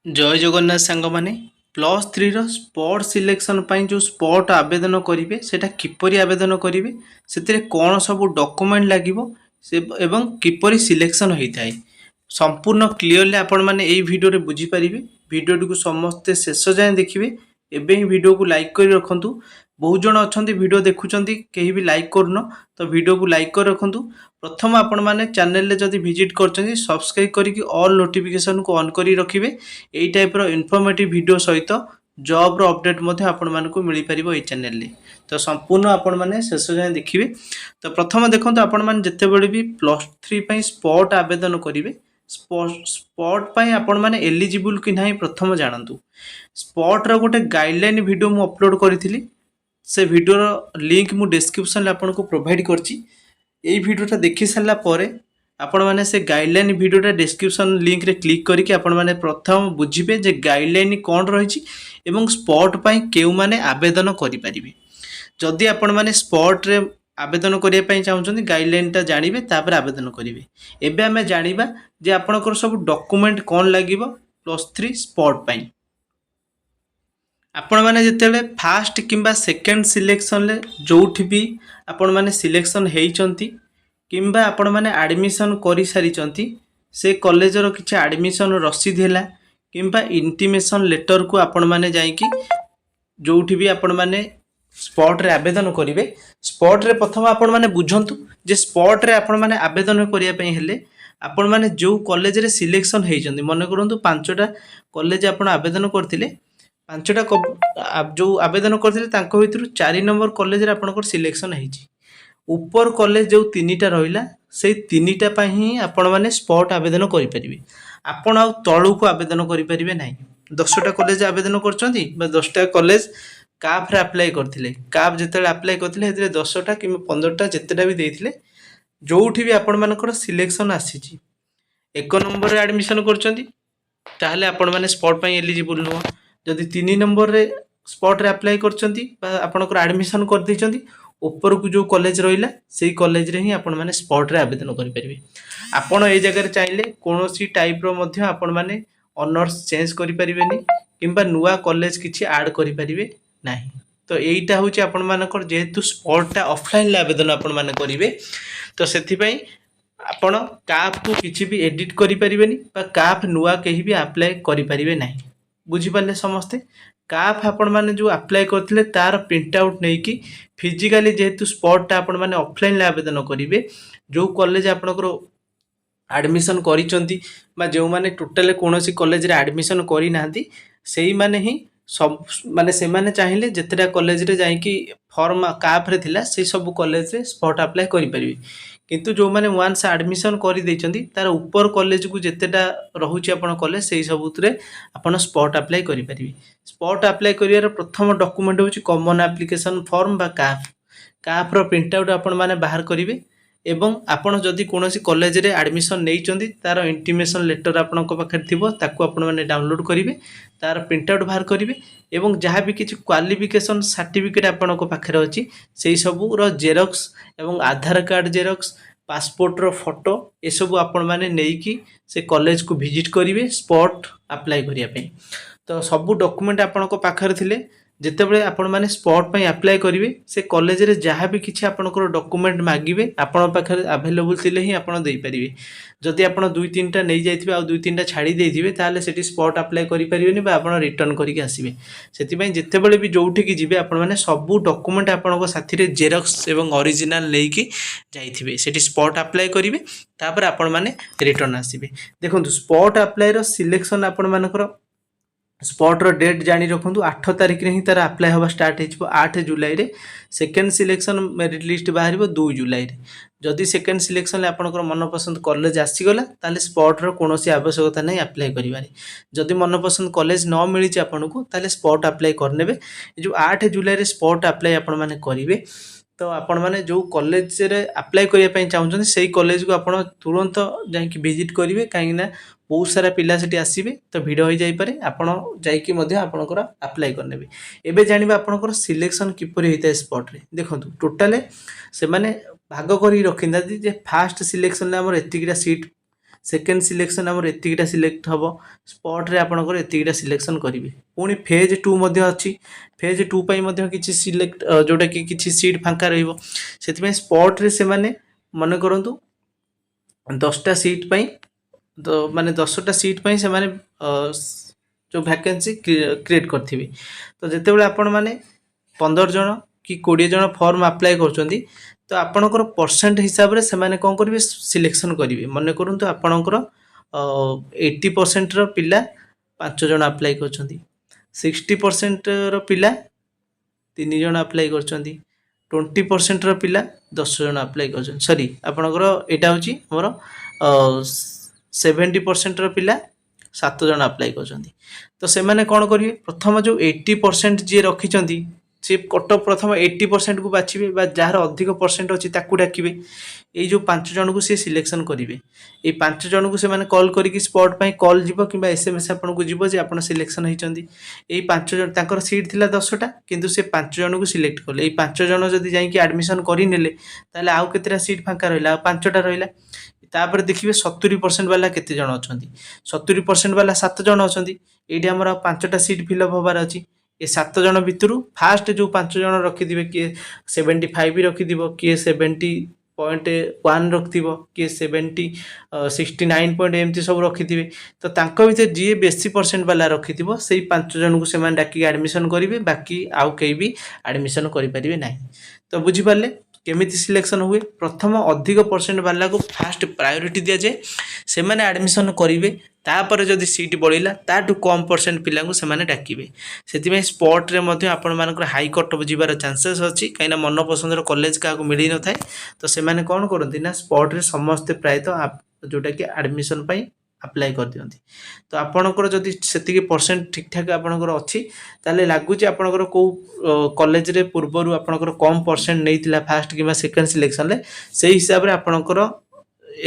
जय जगन्नाथ सांग माने प्लस थ्री स्पॉट सिलेक्शन जो स्पॉट आवेदन करेंगे सेटा किपरि आवेदन करेंगे से कौन सब डॉक्यूमेंट लगे से एवं किपरि सिलेक्शन होता है संपूर्ण क्लीयरली आपण मैंने यही भिडियो रे बुझीपारे भिडियो को समस्ते शेष जाए देखिए एवं ही भिडियो को लाइक कर रखु बहुत जन अच्छा भिडियो देखुं कहीं भी लाइक करन तो भिडियो को लाइक कर रखु प्रथम आपण मैंने चैनल जदि विजिट कर सब्सक्राइब करके ऑल नोटिफिकेशन को ऑन कर रखिए यही टाइप इनफॉर्मेटिव वीडियो सहित जॉब अपडेट आपण मानक मिल पार ये चैनल तो संपूर्ण आपण मैंने शेष जाए देखिए तो प्रथम देखो आपण मैंने जितेबले भी प्लस थ्री स्पॉट आवेदन करेंगे स्पॉट आपण मैंने एलिजिबल कि ना प्रथम जानतु स्पॉट गोटे गाइडलाइन वीडियो मु अपलोड करी से वीडियोर लिंक मु डिस्क्रिप्शन आपन को प्रोवाइड करची यही वीडियोटा देखि सारा पर आपण मैंने से गाइडलाइन वीडियोटा डिस्क्रिप्शन लिंक रे क्लिक करके आपण मैंने प्रथम बुझिबे जे गाइडलाइन कौन रही एवं स्पॉट पाई केउ माने आवेदन करि परिबे जदि आपण मैंने स्पॉट रे आवेदन करिया पई चाहउछन गाइडलाइनटा जानिबे तापर आवेदन करिवे एबे हमें जानिबा जे आपनकर सब डॉक्यूमेंट कौन लागिबो प्लस थ्री स्पॉट पाई आपण मैंने जितेबाला फास्ट किंबा सेकेंड सिलेक्शन ले जोठी भी आपण मैंने सिलेक्शन होती किंबा आपण मैंने एडमिशन कर सारी से कॉलेजर किसी एडमिशन रसीद है किंबा इंटीमेशन लेटर को आपण मैंने जाइकी जोठी भी आपण मैंने स्पॉट रे आवेदन करेंगे स्पॉट रे प्रथम आपण मैंने बुझंतु जे स्पॉट रे आपण मैंने आवेदन करिया पई हेले आपण मैंने जो कॉलेज रे सिलेक्शन होइचंदी मन करंतु पांचटा कॉलेज आपण आवेदन करथिले पांचटा जो आवेदन करथिले भितर 4 नंबर कॉलेज रे आपनकर सिलेक्शन होइची ऊपर कॉलेज जो तीनटा रहिला से तीनटा पई ही आपण माने स्पॉट आवेदन करि परिबे आपण आ तळु को आवेदन करि परिबे नाही 10टा कॉलेज आवेदन करचंती बा 10टा कॉलेज काफ रे अप्लाई करथिले काफ जेतेले अप्लाई करथिले हेतरे 10टा कि 15टा जेतेटा भी देथिले जोठी भी आपण मानकर सिलेक्शन आसीची एक नंबर रे एडमिशन करचंती ताहले आपण माने स्पॉट पई एलिजिबल नुवा जदि 3 नंबर रे स्पॉट रे अप्लाई करचंती बा आपनकर एडमिशन कर दैचंती ऊपर को जो कॉलेज रहिला सेही कॉलेज रे ही आपण माने स्पॉट रे आवेदन करि परिबे आपण ए जगह रे चाहिले कोनोसी टाइप रो मध्य आपण माने ऑनर्स चेंज करि परिबेनी किंबा नुवा कॉलेज किछि ऐड करि परिबे नाही तो एईटा होची आपण मानकर जेहेतु स्पॉट टा ऑफलाइन ले आवेदन आपण माने करिवे तो सेथि पई आपण काफ को किछि भी एडिट करि परिबेनी बा काफ नुवा केही भी अप्लाई करि परिबे नाही बुझी पाले समस्ते काफ आपण माने जो अप्लाई करथिले तार प्रिंट आउट नै कि फिजिकली जेहेतु स्पॉट आपण माने ऑफलाइन ले आवेदन करिवे जो कॉलेज आपनकर एडमिशन करिसंती बा जो माने टोटल कोनोसी कॉलेज रे एडमिशन करि नाहंती सेही माने ही सब माने से माने चाहिए जितेटा कॉलेज रे जाई कि फॉर्म काफ रे थिला से सब कॉलेज रे स्पॉट अप्लाई करि परिबे किंतु जो माने वंस एडमिशन करि दैचंती तार ऊपर कॉलेज को जितेटा रहुची आपण कॉलेज सेही सबुतरे आपण स्पॉट अप्लाई करि परिबे स्पॉट अप्लाई करियार प्रथम डॉक्यूमेंट होची कॉमन एप्लिकेशन फॉर्म बा काफ काफ रो प्रिंट आउट आपण माने बाहर करिवे एवं आपण जदि कोनोसी कॉलेज रे एडमिशन नेइचंदी तार इंटीमेशन लेटर आपनक पाखर थिबो ताकू आपण माने डाउनलोड करिवे तार प्रिंट आउट बाहर करिवे एवं जहाँ भी किसी क्वालिफिकेशन सर्टिफिकेट आपनक पाखर अछि सेही सबु रो जेरॉक्स एवं आधार कार्ड जेरॉक्स पासपोर्ट रो फोटो ए सब आपण माने नेइकी से कॉलेज को विजिट करिवे स्पॉट अप्लाई करिया पे तो सबु डॉक्यूमेंट आपनक पाखर थिले जितेबले आपण माने स्पॉट पई अप्लाई करिवे से कॉलेज रे जहाँ भी किछि आपनकर डॉक्यूमेंट मागिवे आपण पाखर अवेलेबल थिले ही आपण देई परिवे जदि आपण 2-3टा नै जाइथिबे आ 2-3टा छाडी देथिबे ताले सेठी स्पॉट अप्लाई करि परिबेनी बा आपण रिटर्न करिके आसीबे सेति पई जितेबले भी जोठी कि जिवे आपण माने सबु डॉक्यूमेंट आपनको साथी रे जेरॉक्स एवं ओरिजिनल लेकी जाइथिबे सेठी स्पॉट अप्लाई करिवे तापर आपण माने रिटर्न आसीबे देखंतु स्पॉट अप्लाई रो सिलेक्शन आपण मानकर स्पॉट रो डेट जानी रखु 8 तारिख रे ही तार अप्लाई हवा स्टार्ट हो 8 जुलाई रे सेकेंड सिलेक्शन मेरिट लिस्ट बाहर 2 जुलाई रे जदि सेकेंड सिलेक्शन आपनकर मनपसंद कॉलेज आसीगला ताले स्पॉट रो कोनोसी आवश्यकता नहीं अप्लाई करिवारे जदि मनपसंद कॉलेज न मिली आपनको ताले स्पॉट अप्लाई करनेबे जो 8 जुलाई रे स्पॉट अप्लाई आपण माने करिवे तो आपण माने जो कॉलेज रे अप्लाई करिया पई चाहउछन सेही कॉलेज को आपण तुरंत जाई विजिट करिवे काहे ना बहुत सारा पिला सेठी आसीबे तो भिड़ हो जाई पारे आपण जाईकी मध्ये आपनकर अप्लाई करनेबे एबे जानिबा आपनकर सिलेक्शन किपरि होइता स्पॉट रे देखंतु टोटल से माने भाग करी रखिंदा जे फास्ट सिलेक्शन ले हमर एतिकीटा सीट सेकेंड सिलेक्शन आमर एतिकीटा सिलेक्ट हम स्पॉट रे आपणकर एतिकीटा सिलेक्शन करेंगे पुणी फेज 2 अच्छी फेज 2 किसी सिलेक्ट जोटा कि किसी सीट फांका रही स्पॉट रे से माने मन करूँ 10टा सीट तो माने 10टा सीट से माने जो वैकेंसी क्रिएट करेंगे तो जिते आपण मैंने 15 जन कि 20 जन फॉर्म अप्लाई कर तो आपणकर परसेंट हिसाब से मैंने कौन करेंगे सिलेक्शन करेंगे मन करूँ आपणकर 80% पिला 5 जन अप्लाई कर 60% पिला 3 जन अप्लाई कर 20% पिला 10 जन अप्लाई कर सॉरी आपणकर यहाँ हूँ मोर 70% पिला 7 जन अप्लाई कर तो से मैंने कौन करेंगे प्रथम जो 80% जी रखी सी कटअप प्रथम 80% को बाछे जार अधिक परसेंट अच्छी डाकिबे ये जो 5 जन को सी सिलेक्शन करेंगे ये 5 जन को से माने कॉल करके स्पॉट पाई कॉल जीव कि एसएमएस आपन को जीव जे आपन सिलेक्शन होइचंदी ये 5 जन तांकर सीट थिला 10टा किंतु से 5 जन को सिलेक्ट कले ये 5 जन जदि जाई एडमिशन करि नेले ताले आउ केतेटा सीट फांका रहिला 5टा रहिला तापर देखिए 70% वाला केते जन अछंती 70% वाला 7 जन अछंती एठी हमर 5टा सीट फिलअप होबार अछि ये 7 जन भितर फास्ट जो 5 जन रखिदिवे किए 75 भी रखिदिव किए 70.1 रखिदिव किए 69 पॉइंट एमती सब रखिदिवे तो तांको भितर जी बेसी परसेंट वाला रखिदिव सेही 5 जन को से मान डाकी एडमिशन करिवे बाकी आउ केही भी एडमिशन करि परिवे नाही तो बुझी पारले केमिति सिलेक्शन हुए प्रथम अधिक परसेंट वाला को फास्ट प्रायोरिटी दिया जाए से माने एडमिशन करेंगे तापर जदि सीट बढ़ला ताठू कम परसेंट पिला को से डाकिबे से स्पॉट रे मध्य आपण मानकर हाई कट ऑफ जीवार चांसेस अच्छी कहीं मन पसंदर कॉलेज क्या मिल न था तो से माने कौन करती ना स्पॉट रे समस्ते प्रायतः जोटा कि एडमिशन अप्लाई कर दियंती तो आपणकर जदि सेतिकी परसेंट ठीक ठाक आपणकर अच्छी ताले लागुच आपणकर को कॉलेज रे पूर्वरु आपणकर कम परसेंट नैतिला फास्ट किबा सेकंड सिलेक्शन ले से हिसाब रे आपणकर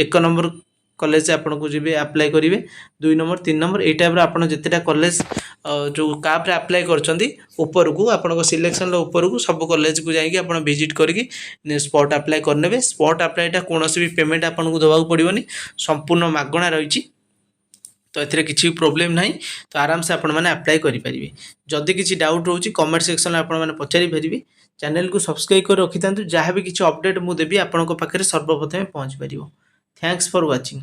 1 नंबर कॉलेज आपन को जीवे अप्लाई करेंगे 2 नंबर 3 नंबर ये टाइप आपन जितेटा कॉलेज जो काप रे अप्लाई करछंती ऊपर को आपन को सिलेक्शन लो ऊपर को सब कॉलेज को जाई कि आपन विजिट करके स्पॉट अप्लाई करनेबे स्पॉट अप्लाईटा कोनोसी भी पेमेंट आपन को दबाक पड़िबनी संपूर्ण मागणा रहिछि तो एथिरे किछि प्रॉब्लम नाही तो आराम से आपण माने अप्लाई करि परिबे जदि किछि डाउट रहउछि कमेंट सेक्शन में आपण माने पचारि परिबे चैनल को सब्सक्राइब कर रखितांतु जहाँ भी किछि अपडेट मु देबी आपण को पाखरे सर्वप्रथम पहुंच परिबो थैंक्स फॉर वाचिंग।